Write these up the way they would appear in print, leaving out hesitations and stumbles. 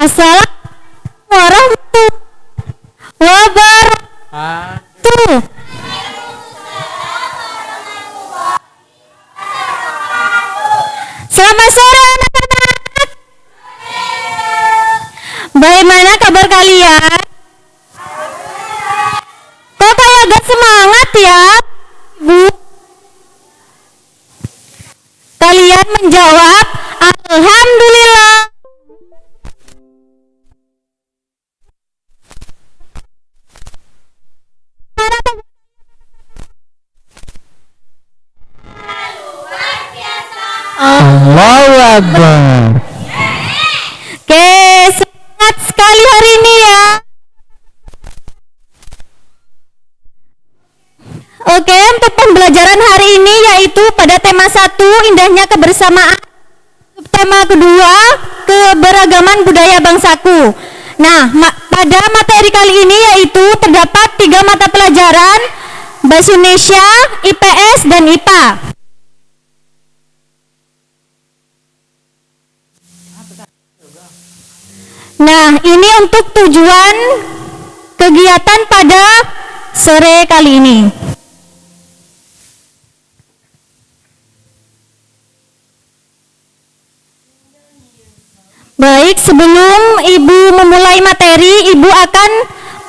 Assalamualaikum warahmatullahi wabarakatuh. Selamat sore anak-anak. Bagaimana kabar kalian? Kok kayak agak semangat ya, Bu? Kalian menjawab alhamdulillah. Allahu Akbar. Oke, semangat sekali hari ini ya. Oke, untuk pembelajaran hari ini yaitu pada tema 1, indahnya kebersamaan. Tema kedua, keberagaman budaya bangsaku. Nah, pada materi kali ini yaitu terdapat 3 mata pelajaran, Bahasa Indonesia, IPS, dan IPA. Nah, ini untuk tujuan kegiatan pada sore kali ini. Baik, sebelum Ibu memulai materi, Ibu akan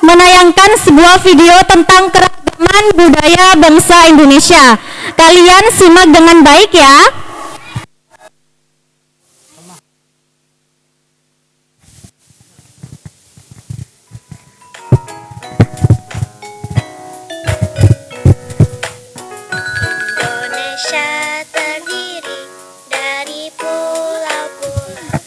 menayangkan sebuah video tentang keragaman budaya bangsa Indonesia. Kalian simak dengan baik ya. Indonesia terdiri dari pulau-pulau.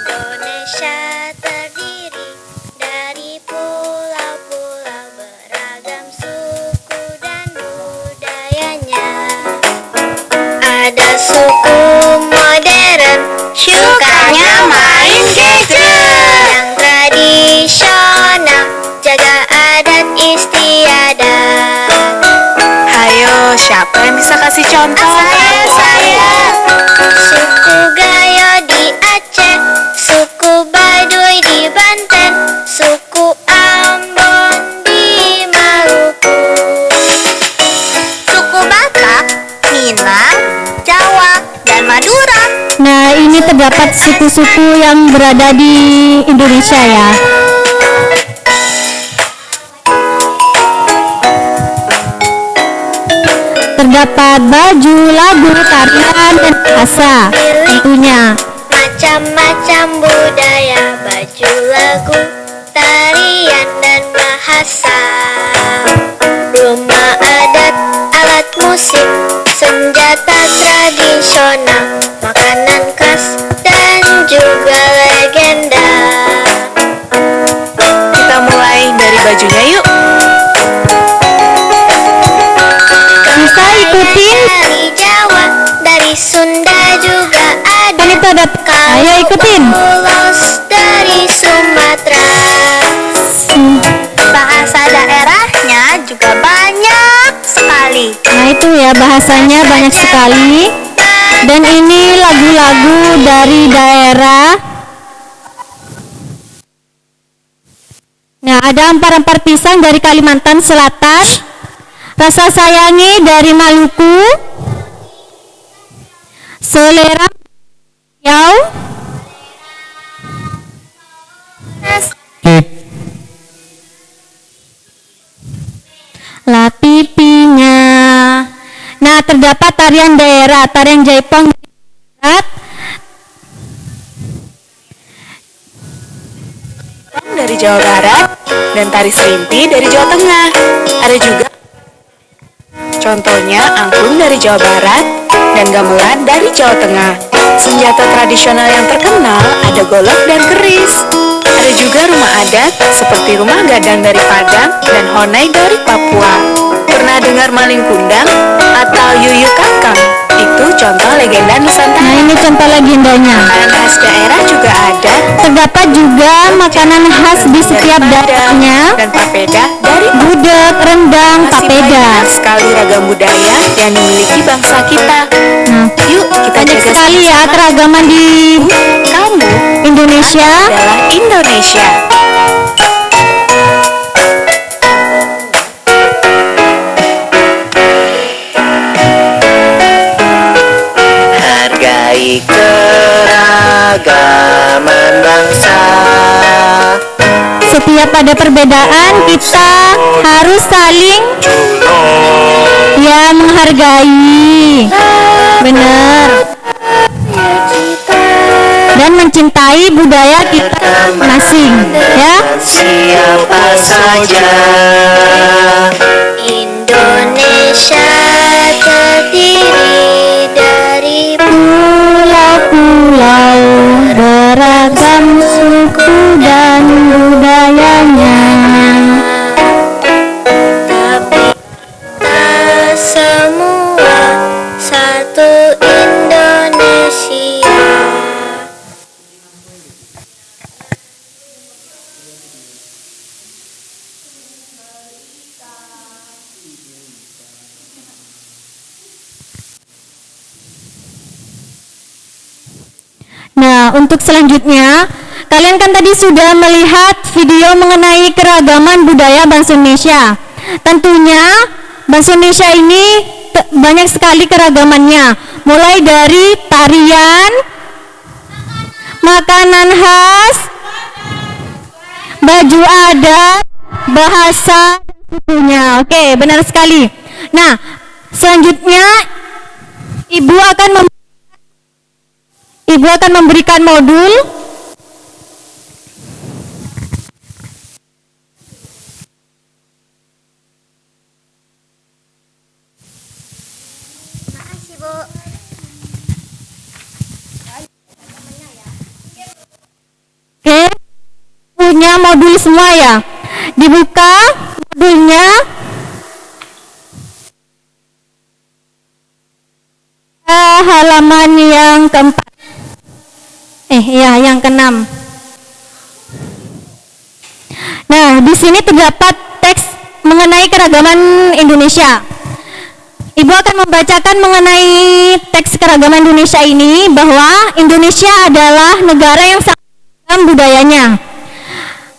Indonesia terdiri dari pulau-pulau, beragam suku dan budayanya. Ada suku modern, sukanya main gadget. Yang tradisional, jaga adat istiadat. Hayo, siapa yang bisa kasih contoh? Saya. Suku Gayo di Aceh, suku Baduy di Banten, suku Ambon di Maluku, suku Batak, Minang, Jawa, dan Madura. Nah, ini terdapat suku-suku yang berada di Indonesia ya. Terdapat baju, lagu, tarian, dan bahasa tentunya. Macam-macam budaya, baju, lagu, tarian, dan bahasa. Rumah adat, alat musik, senjata tradisional, makanan khas, dan juga legenda. Kita mulai dari bajunya yuk. Bisa ikutin. Dari Jawa, dari Sunda juga ada. Kan itu ada. Ayo ikutin. Ulos dari Sumatera. Bahasa daerahnya juga banyak sekali. Nah, itu ya, bahasanya banyak sekali. Dan ini lagu-lagu dari daerah. Nah, ada ampar-ampar pisang dari Kalimantan Selatan, rasa sayangi dari Maluku, selera Riau, La Pipinya. Nah, terdapat tarian daerah, tarian Jaipong dari Barat, Dari Jawa Barat dan tari serimpi dari Jawa Tengah. Ada juga contohnya angklung dari Jawa Barat dan gamelan dari Jawa Tengah. Senjata tradisional yang terkenal ada golok dan keris. Ada juga rumah adat seperti rumah gadang dari Padang dan honai dari Papua. Pernah dengar maling kundang atau yuyu kakang? Itu contoh legenda Nusantara. Nah, ini contoh legendanya. Makanan khas daerah juga ada. Terdapat juga makanan khas di setiap daerahnya. Dan papeda dari Gudeg, rendang, Padang Masih Papeda. banyak sekali ragam budaya yang dimiliki bangsa kita. Nah, Yuk kita banyak jaga sekali ya sama-sama. keragaman di Kamu Indonesia. adalah Indonesia. Hargai keragaman bangsa. Setiap ada perbedaan kita harus saling ya menghargai. Benar. Dan mencintai budaya kita masing, ya. Siapa saja Indonesia terdiri dari Pulau-pulau beragam suku dan budayanya. tapi kita semua satu Indonesia. Nah, untuk selanjutnya, kalian kan tadi sudah melihat video mengenai keragaman budaya bangsa Indonesia. Tentunya bangsa Indonesia ini banyak sekali keragamannya, mulai dari tarian, makanan khas, baju adat, bahasa, dan sukunya. Oke, benar sekali. Nah, selanjutnya Ibu akan memberikan modul Makasih, Bu. Oke, punya modul semua ya. Dibuka modulnya. Halaman yang keempat. Yang keenam. Nah, di sini terdapat teks mengenai keragaman Indonesia. Ibu akan membacakan mengenai teks keragaman Indonesia ini bahwa Indonesia adalah negara yang sangat beragam budayanya,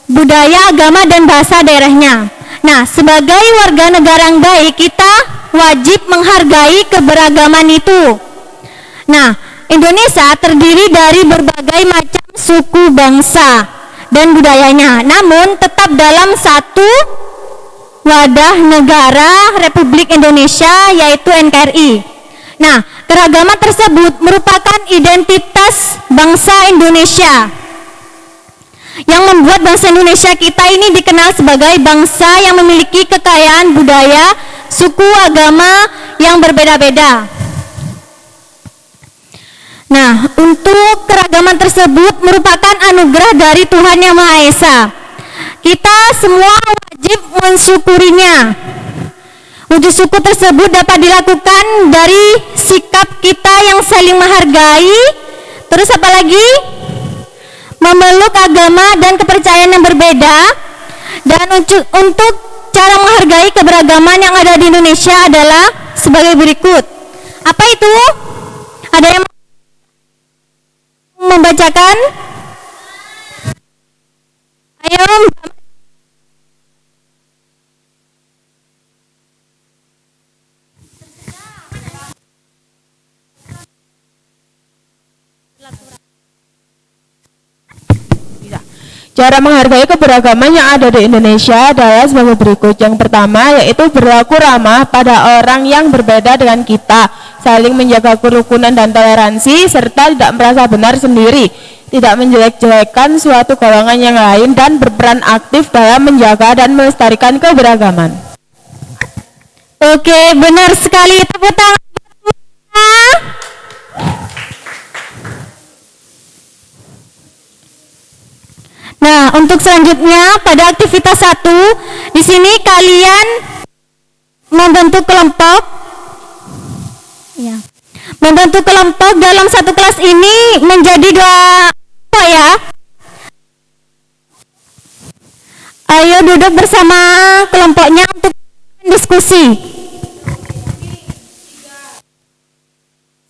budaya, agama, dan bahasa daerahnya. Nah, sebagai warga negara yang baik, kita wajib menghargai keberagaman itu. Nah, Indonesia terdiri dari berbagai macam suku bangsa dan budayanya, namun tetap dalam satu wadah negara Republik Indonesia, yaitu NKRI. Nah, keragaman tersebut merupakan identitas bangsa Indonesia yang membuat bangsa Indonesia kita ini dikenal sebagai bangsa yang memiliki kekayaan budaya, suku, agama yang berbeda-beda. Nah, untuk keragaman tersebut merupakan anugerah dari Tuhan Yang Maha Esa. Kita semua wajib mensyukurinya. Wujud syukur tersebut dapat dilakukan dari sikap kita yang saling menghargai. Terus apa lagi? Memeluk agama dan kepercayaan yang berbeda. Dan untuk cara menghargai keberagaman yang ada di Indonesia adalah sebagai berikut. Apa itu? Ada yang membacakan? Ayo. Cara menghargai keberagaman yang ada di Indonesia adalah sebagai berikut. Yang pertama yaitu berlaku ramah pada orang yang berbeda dengan kita, saling menjaga kerukunan dan toleransi, serta tidak merasa benar sendiri, tidak menjelek-jelekan suatu golongan yang lain, dan berperan aktif dalam menjaga dan melestarikan keberagaman. Oke, benar sekali. Tepuk tangan. Nah, untuk selanjutnya pada aktivitas 1, di sini kalian membentuk kelompok. Ya. Membentuk kelompok dalam satu kelas ini menjadi 2 ya. Ayo duduk bersama kelompoknya untuk di diskusi.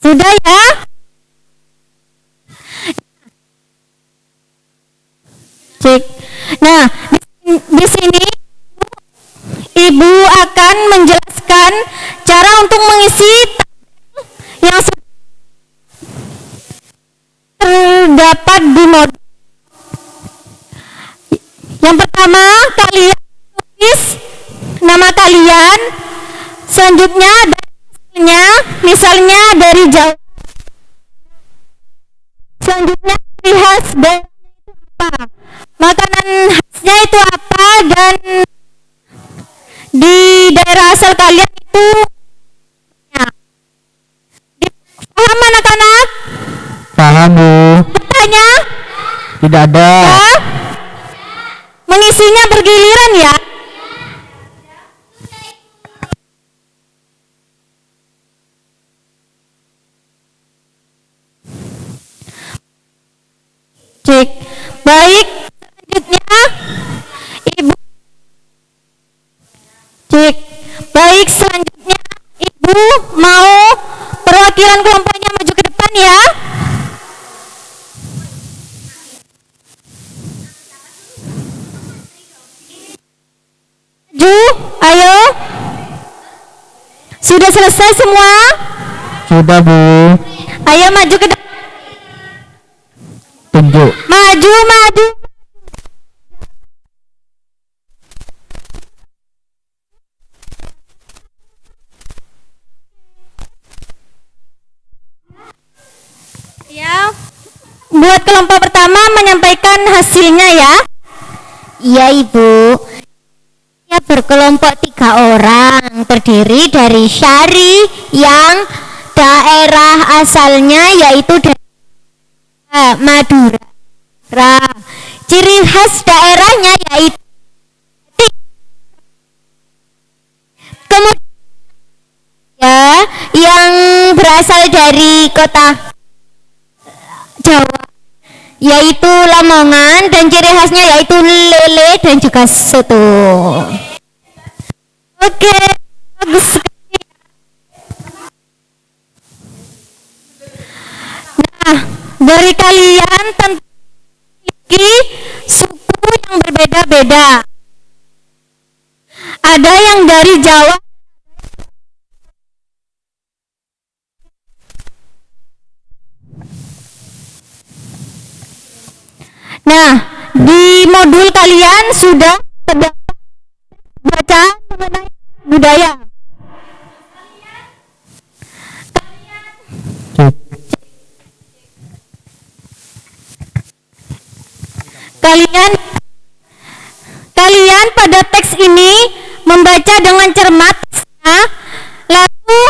Sudah ya? Cek. Nah, di sini Ibu akan menjelaskan cara untuk mengisi yang terdapat di modul. Yang pertama, kalian tulis nama kalian, selanjutnya misalnya dari Jawa, selanjutnya ciri khas dan apa, makanan khasnya itu apa, dan di daerah asal kalian itu ya. Paham anak-anak? Paham, Bu. Bertanya? Tidak ada. Ya? Mengisinya bergiliran ya. Cek. Baik, selanjutnya Ibu. Cek. Baik, selanjutnya Ibu mau perwakilan kelompoknya maju ke depan ya. Maju, ayo. Sudah selesai semua? Sudah, Bu. Ayo maju ke depan. Tunjuk. Maju, maju. Ya. Buat kelompok pertama menyampaikan hasilnya ya. Iya, Ibu. Ya, berkelompok 3 orang, terdiri dari Syari yang daerah asalnya yaitu Madura. Ciri khas daerahnya yaitu kemudian ya, yang berasal dari kota Jawa yaitu Lamongan, dan ciri khasnya yaitu lele dan juga soto. Oke, bagus sekali. Nah, dari kalian tentu memiliki suku yang berbeda-beda. Ada yang dari Jawa, nah, di modul kalian sudah terdapat bacaan mengenai budaya. Cek. Kalian pada teks ini membaca dengan cermat teksnya, lalu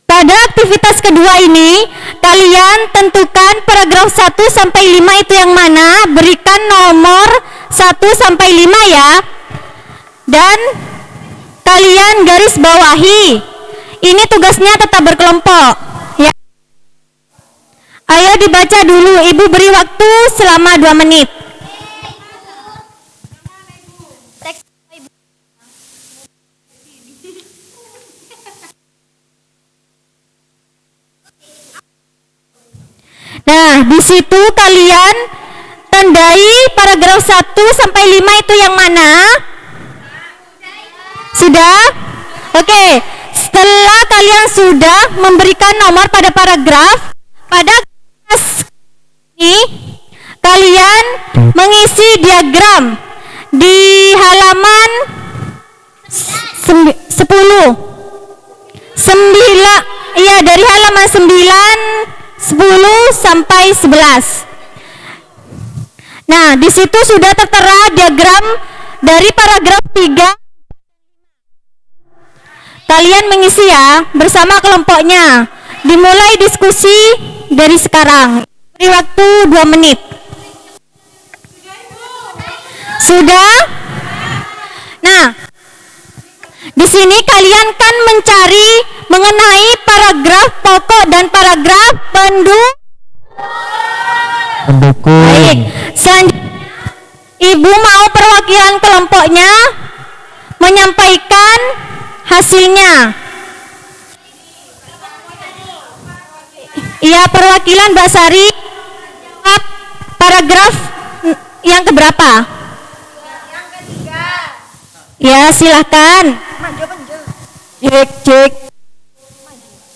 pada aktivitas kedua ini kalian tentukan paragraf 1 sampai 5 itu yang mana, berikan nomor 1 sampai 5 ya, dan kalian garis bawahi. Ini tugasnya tetap berkelompok ya. Ayo dibaca dulu, Ibu beri waktu selama 2 menit. Nah, di situ kalian tandai paragraf 1 sampai 5 itu yang mana? Sudah? Oke, setelah kalian sudah memberikan nomor pada paragraf, pada kelas ini kalian mengisi diagram di halaman 10. Iya, dari halaman 9, 10 sampai 11. Nah, di situ sudah tertera diagram dari paragraf 3. Kalian mengisi ya bersama kelompoknya. Dimulai diskusi dari sekarang. Beri waktu 2 menit. Sudah? Nah, di sini kalian kan mencari mengenai paragraf pokok dan paragraf pendukung. Pendukung. Baik. Ibu mau perwakilan kelompoknya menyampaikan hasilnya. Iya, perwakilan Basari jawab paragraf yang keberapa? Yang ketiga. Ya, silahkan. Cek.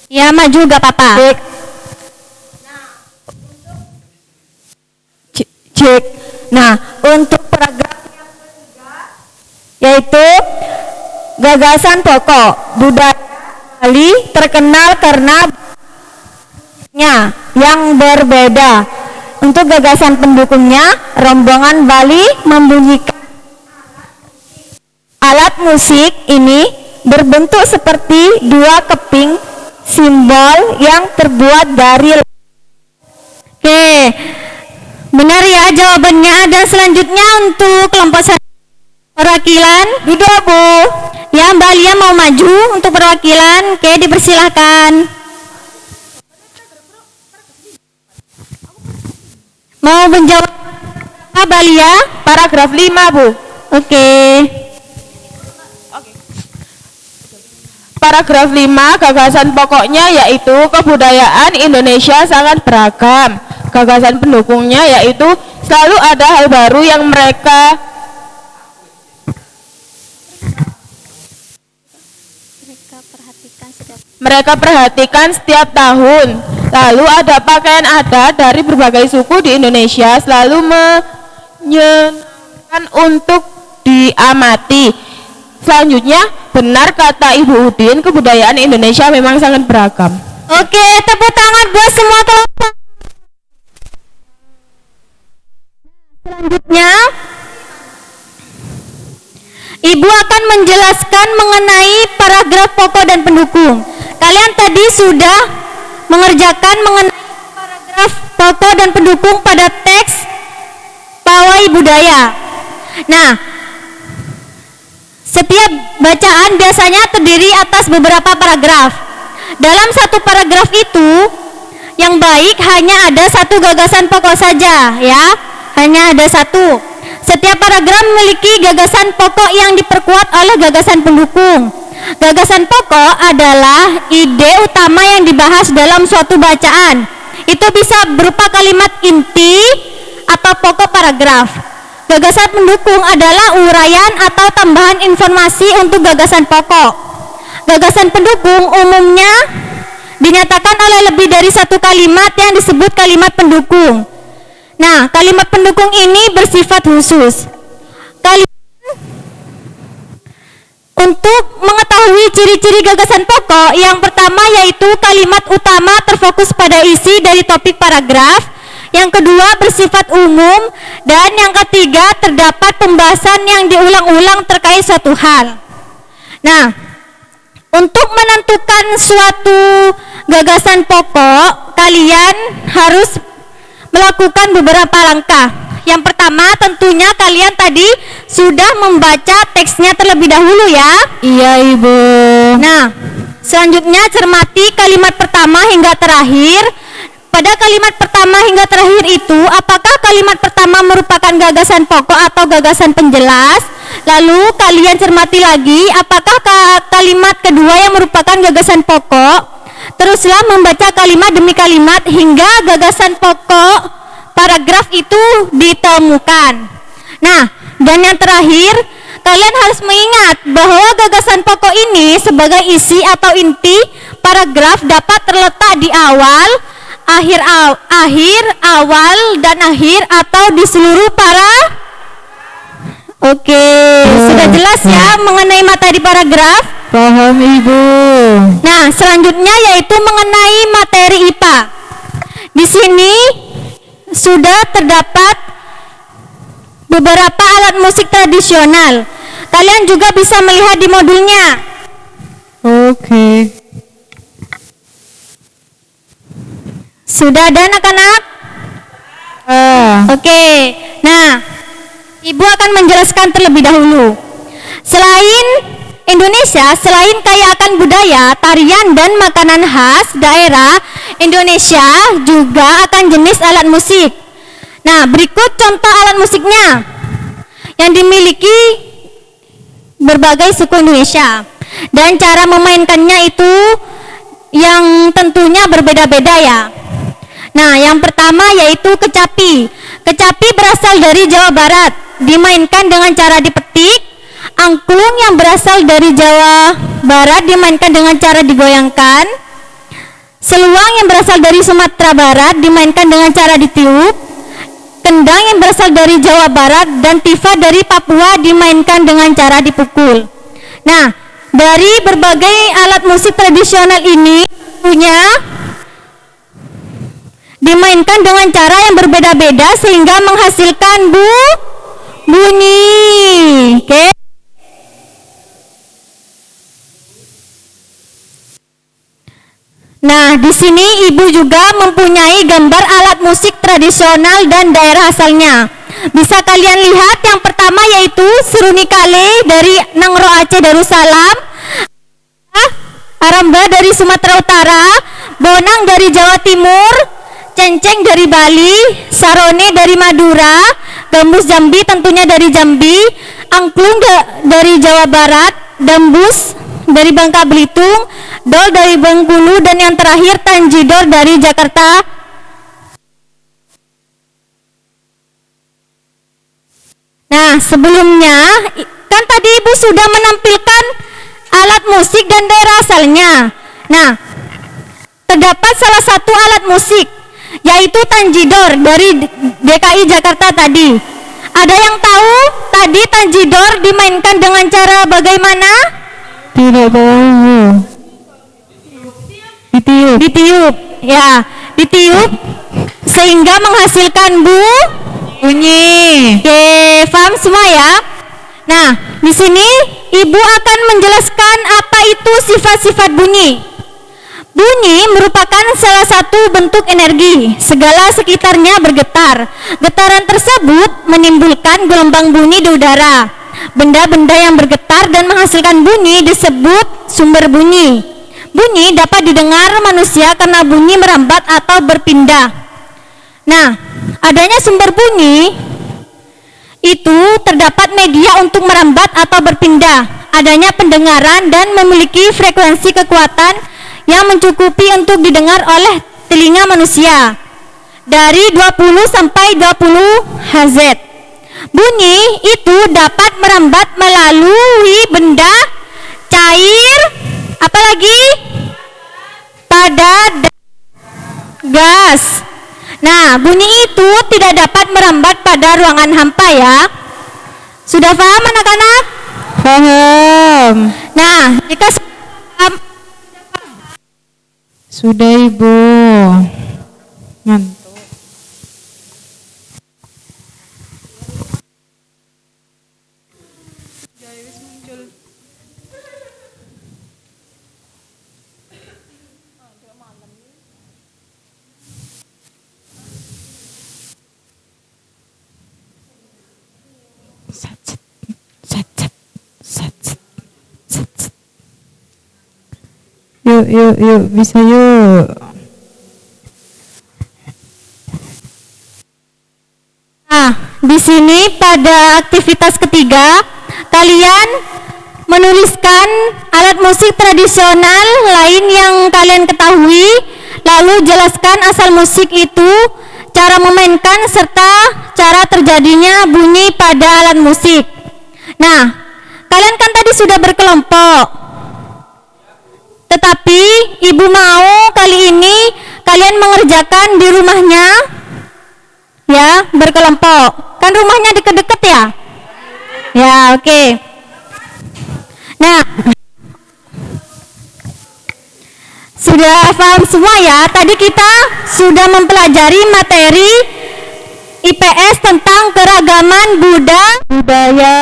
Ya, maju gak apa-apa. Cek. Nah, untuk paragraf yang ketiga yaitu gagasan pokok budaya Bali terkenal karena yang berbeda. Untuk gagasan pendukungnya, rombongan Bali membunyikan alat musik ini berbentuk seperti dua keping simbol yang terbuat dari. Oke, benar ya jawabannya. Dan selanjutnya untuk kelompok perwakilan duduk Bu. Ya, Mbak Lia mau maju untuk perwakilan. Oke, dipersilahkan. Mau menjawab apa Lia? Paragraf 5 Bu. Oke. Paragraf 5 gagasan pokoknya yaitu kebudayaan Indonesia sangat beragam. Gagasan pendukungnya yaitu selalu ada hal baru yang mereka perhatikan setiap tahun. Lalu ada pakaian adat dari berbagai suku di Indonesia selalu menyenangkan untuk diamati. Selanjutnya, benar kata Ibu Udin, kebudayaan Indonesia memang sangat beragam. Oke, tepuk tangan buat semua kelompok. Selanjutnya, Ibu akan menjelaskan mengenai paragraf pokok dan pendukung. Kalian tadi sudah mengerjakan mengenai paragraf pokok dan pendukung pada teks pawai budaya. Nah, setiap bacaan biasanya terdiri atas beberapa paragraf. Dalam satu paragraf itu, yang baik hanya ada satu gagasan pokok saja, ya. Hanya ada satu. Setiap paragraf memiliki gagasan pokok yang diperkuat oleh gagasan pendukung. Gagasan pokok adalah ide utama yang dibahas dalam suatu bacaan. Itu bisa berupa kalimat inti atau pokok paragraf. Gagasan pendukung adalah uraian atau tambahan informasi untuk gagasan pokok. Gagasan pendukung umumnya dinyatakan oleh lebih dari satu kalimat yang disebut kalimat pendukung. Nah, kalimat pendukung ini bersifat khusus. Untuk mengetahui ciri-ciri gagasan pokok, yang pertama yaitu kalimat utama terfokus pada isi dari topik paragraf, yang kedua bersifat umum, dan yang ketiga terdapat pembahasan yang diulang-ulang terkait suatu hal. Nah, untuk menentukan suatu gagasan pokok, kalian harus melakukan beberapa langkah. Yang pertama tentunya kalian tadi sudah membaca teksnya terlebih dahulu ya. Iya Ibu. Nah, selanjutnya cermati kalimat pertama hingga terakhir. Pada kalimat pertama hingga terakhir itu, apakah kalimat pertama merupakan gagasan pokok atau gagasan penjelas? Lalu kalian cermati lagi, apakah kalimat kedua yang merupakan gagasan pokok? Teruslah membaca kalimat demi kalimat hingga gagasan pokok paragraf itu ditemukan. Nah, dan yang terakhir, kalian harus mengingat bahwa gagasan pokok ini sebagai isi atau inti paragraf dapat terletak di awal, akhir, awal, dan akhir atau di seluruh Oke, sudah jelas ya mengenai materi paragraf? Paham Ibu. Nah, selanjutnya yaitu mengenai materi IPA. Di sini sudah terdapat beberapa alat musik tradisional. Kalian juga bisa melihat di modulnya. Oke. Sudah ada anak-anak? Oke. Nah, Ibu akan menjelaskan terlebih dahulu. Selain Indonesia, selain kaya akan budaya, tarian, dan makanan khas daerah, Indonesia juga akan jenis alat musik. Nah, berikut contoh alat musiknya. yang dimiliki berbagai suku Indonesia. Dan cara memainkannya itu yang tentunya berbeda-beda ya. Nah, yang pertama yaitu kecapi. Kecapi berasal dari Jawa Barat, dimainkan dengan cara dipetik. Angklung yang berasal dari Jawa Barat dimainkan dengan cara digoyangkan. Seluang yang berasal dari Sumatera Barat dimainkan dengan cara ditiup. Kendang yang berasal dari Jawa Barat dan tifa dari Papua dimainkan dengan cara dipukul. Nah, dari berbagai alat musik tradisional ini punya dimainkan dengan cara yang berbeda-beda sehingga menghasilkan bunyi. Oke. Nah, di sini Ibu juga mempunyai gambar alat musik tradisional dan daerah asalnya. Bisa kalian lihat yang pertama yaitu seruni kale dari Nangro Aceh Darussalam, aramba dari Sumatera Utara, bonang dari Jawa Timur, cenceng dari Bali, sarone dari Madura, gambus Jambi tentunya dari Jambi, angklung dari Jawa Barat, dambus dari Bangka Belitung, dol dari Bengkulu, dan yang terakhir tanjidor dari Jakarta. Nah, sebelumnya kan tadi Ibu sudah menampilkan alat musik dan daerah asalnya. Nah, terdapat salah satu alat musik yaitu tanjidor dari DKI Jakarta tadi. Ada yang tahu tadi tanjidor dimainkan dengan cara bagaimana? Tidak tahu. Ditiup. Ditiup, ya, ditiup sehingga menghasilkan bunyi. Oke, paham semua ya? Nah, di sini Ibu akan menjelaskan apa itu sifat-sifat bunyi. Bunyi merupakan salah satu bentuk energi. Segala sekitarnya bergetar. Getaran tersebut menimbulkan gelombang bunyi di udara. Benda-benda yang bergetar dan menghasilkan bunyi disebut sumber bunyi. Bunyi dapat didengar manusia karena bunyi merambat atau berpindah. Nah, adanya sumber bunyi itu terdapat media untuk merambat atau berpindah. Adanya pendengaran dan memiliki frekuensi kekuatan yang mencukupi untuk didengar oleh telinga manusia dari 20 sampai 20 Hz. Bunyi itu dapat merambat melalui benda, cair, apalagi padat, dan gas. Nah, bunyi itu tidak dapat merambat pada ruangan hampa ya. Sudah paham anak-anak? Paham. Nah, jika Sudah Ibu. Ngantuk. Yuk, bisa yuk. Nah, di sini pada aktivitas ketiga, kalian menuliskan alat musik tradisional lain yang kalian ketahui, lalu jelaskan asal musik itu, cara memainkan, serta cara terjadinya bunyi pada alat musik. Nah, kalian kan tadi sudah berkelompok. Tetapi Ibu mau kali ini kalian mengerjakan di rumahnya ya, berkelompok. Kan rumahnya deket-deket ya? Ya, oke. Nah, sudah paham semua ya? Tadi kita sudah mempelajari materi IPS tentang keragaman budaya.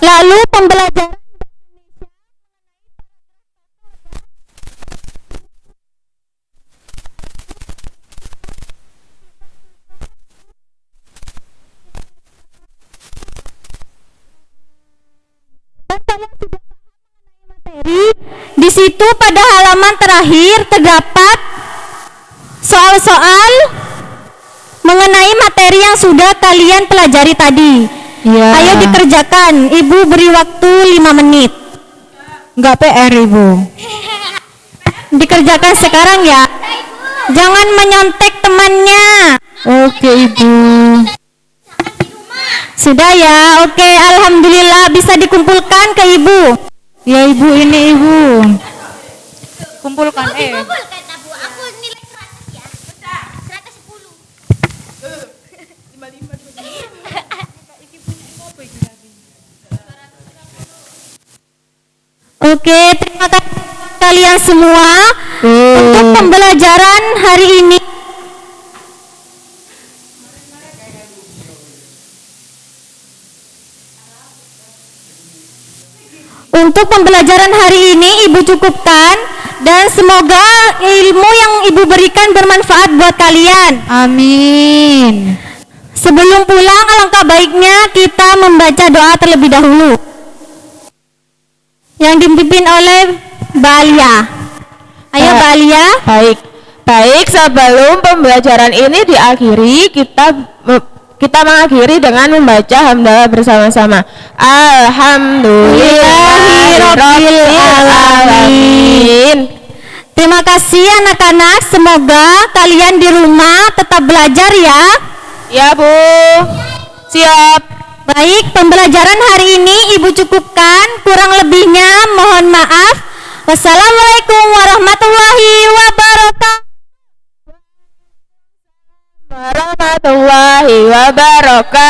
Lalu pembelajaran di situ pada halaman terakhir terdapat soal-soal mengenai materi yang sudah kalian pelajari tadi. Iya. Ayo dikerjakan. Ibu beri waktu 5 menit. Enggak PR Ibu. Dikerjakan sekarang ya. Jangan menyontek temannya. Oke Ibu. Sudah ya. Oke, alhamdulillah bisa dikumpulkan ke Ibu. Ya Ibu, ini Ibu. Kumpulkan kata Bu, aku nilai 100 ya. 110. Oke, terima kasih kalian semua untuk pembelajaran hari ini. Untuk pembelajaran hari ini Ibu cukupkan dan semoga ilmu yang Ibu berikan bermanfaat buat kalian. Amin. Sebelum pulang alangkah baiknya kita membaca doa terlebih dahulu yang dipimpin oleh Mbak Alia. Ayo Mbak Alia. Baik, sebelum pembelajaran ini diakhiri, kita mengakhiri dengan membaca hamdalah bersama-sama. Alhamdulillahirabbil alamin. Terima kasih anak-anak, semoga kalian di rumah tetap belajar ya. Ya Bu. Siap. Baik, pembelajaran hari ini Ibu cukupkan, kurang lebihnya mohon maaf. Wassalamualaikum warahmatullahi wabarakatuh. Warahmatullahi wabarakatuh.